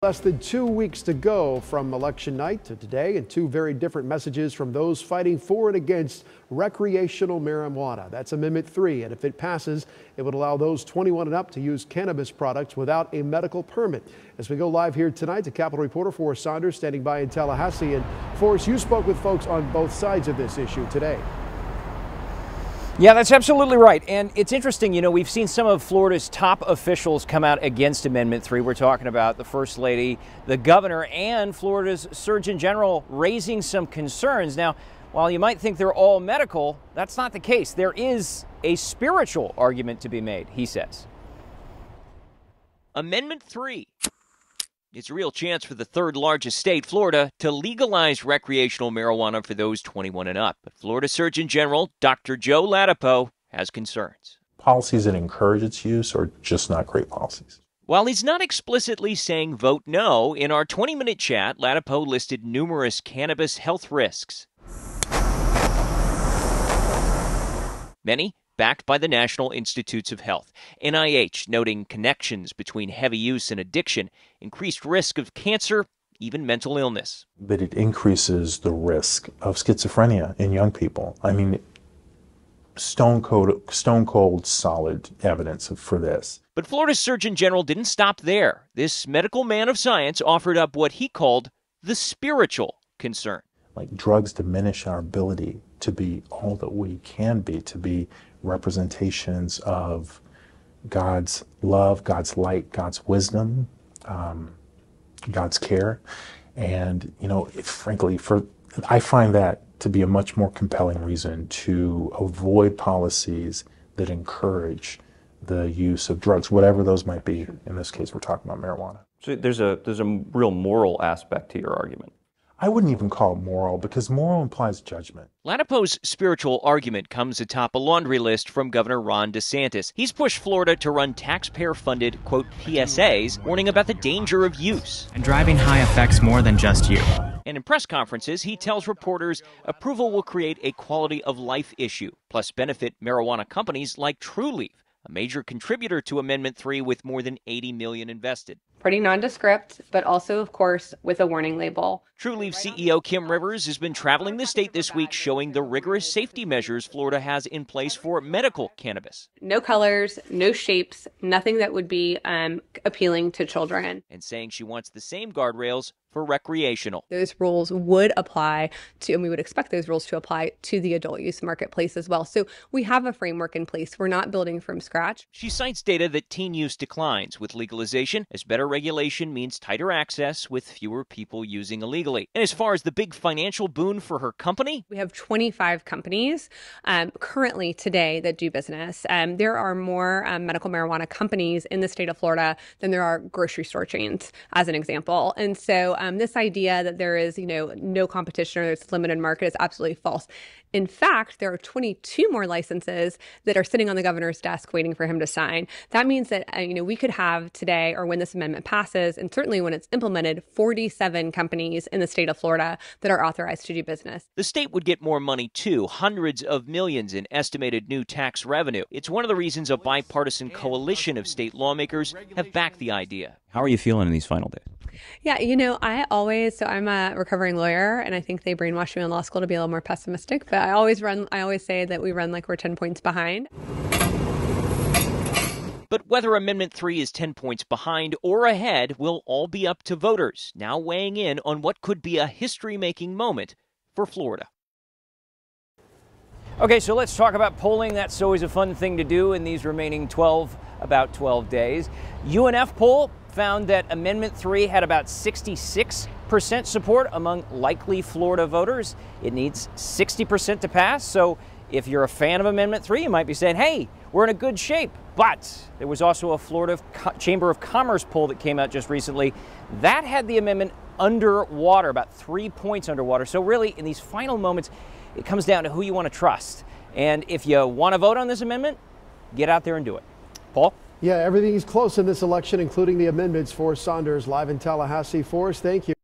Less than 2 weeks to go from election night to today, and two very different messages from those fighting for and against recreational marijuana. That's Amendment 3, and if it passes, it would allow those 21 and up to use cannabis products without a medical permit. As we go live here tonight, the Capitol reporter Forrest Saunders standing by in Tallahassee. And Forrest, you spoke with folks on both sides of this issue today. Yeah, that's absolutely right. And it's interesting, you know, we've seen some of Florida's top officials come out against Amendment 3. We're talking about the First Lady, the governor, and Florida's Surgeon General raising some concerns. Now, while you might think they're all medical, that's not the case. There is a spiritual argument to be made, he says. Amendment 3. It's a real chance for the third largest state, Florida, to legalize recreational marijuana for those 21 and up. But Florida Surgeon General Dr. Joe Ladapo has concerns. Policies that encourage its use are just not great policies. While he's not explicitly saying vote no, in our 20-minute chat, Ladapo listed numerous cannabis health risks. Many backed by the National Institutes of Health. NIH noting connections between heavy use and addiction, increased risk of cancer, even mental illness. That it increases the risk of schizophrenia in young people. I mean, stone cold solid evidence for this. But Florida's Surgeon General didn't stop there. This medical man of science offered up what he called the spiritual concern. Like, drugs diminish our ability to be all that we can be, to be representations of God's love, God's light, God's wisdom, God's care. And, you know, frankly, I find that to be a much more compelling reason to avoid policies that encourage the use of drugs, whatever those might be. In this case, we're talking about marijuana. So there's a real moral aspect to your argument. I wouldn't even call it moral, because moral implies judgment. Ladapo's spiritual argument comes atop a laundry list from Governor Ron DeSantis. He's pushed Florida to run taxpayer-funded, quote, PSAs, warning about the danger of use. And driving high affects more than just you. And in press conferences, he tells reporters approval will create a quality of life issue, plus benefit marijuana companies like Trulieve, a major contributor to Amendment 3 with more than $80 million invested. Pretty nondescript, but also, of course, with a warning label. Trulieve CEO Kim Rivers has been traveling the state this week showing the rigorous safety measures Florida has in place for medical cannabis. No colors, no shapes, nothing that would be appealing to children. And saying she wants the same guardrails for recreational. Those rules would apply to, and we would expect those rules to apply to the adult use marketplace as well. So we have a framework in place. We're not building from scratch. She cites data that teen use declines with legalization, as better regulation means tighter access with fewer people using illegally. And as far as the big financial boon for her company, we have 25 companies currently today that do business. There are more medical marijuana companies in the state of Florida than there are grocery store chains, as an example. And so this idea that there is, no competition or there's limited market is absolutely false. In fact, there are 22 more licenses that are sitting on the governor's desk waiting for him to sign. That means that, we could have today, or when this amendment passes, and certainly when it's implemented, 47 companies in the state of Florida that are authorized to do business. The state would get more money too, hundreds of millions in estimated new tax revenue. It's one of the reasons a bipartisan coalition of state lawmakers have backed the idea. How are you feeling in these final days? Yeah, I'm a recovering lawyer, and I think they brainwashed me in law school to be a little more pessimistic, but I always say that we run like we're 10 points behind. But whether Amendment 3 is 10 points behind or ahead will all be up to voters, now weighing in on what could be a history-making moment for Florida. Okay, so let's talk about polling. That's always a fun thing to do in these remaining about 12 days. UNF poll found that Amendment 3 had about 66% support among likely Florida voters. It needs 60% to pass, so if you're a fan of Amendment 3, you might be saying, hey, we're in a good shape. But there was also a Florida Chamber of Commerce poll that came out just recently. That had the amendment underwater, about 3 points underwater. So really, in these final moments, it comes down to who you want to trust. And if you want to vote on this amendment, get out there and do it. Paul? Yeah, everything is close in this election, including the amendments. For Saunders live in Tallahassee. Forrest, thank you.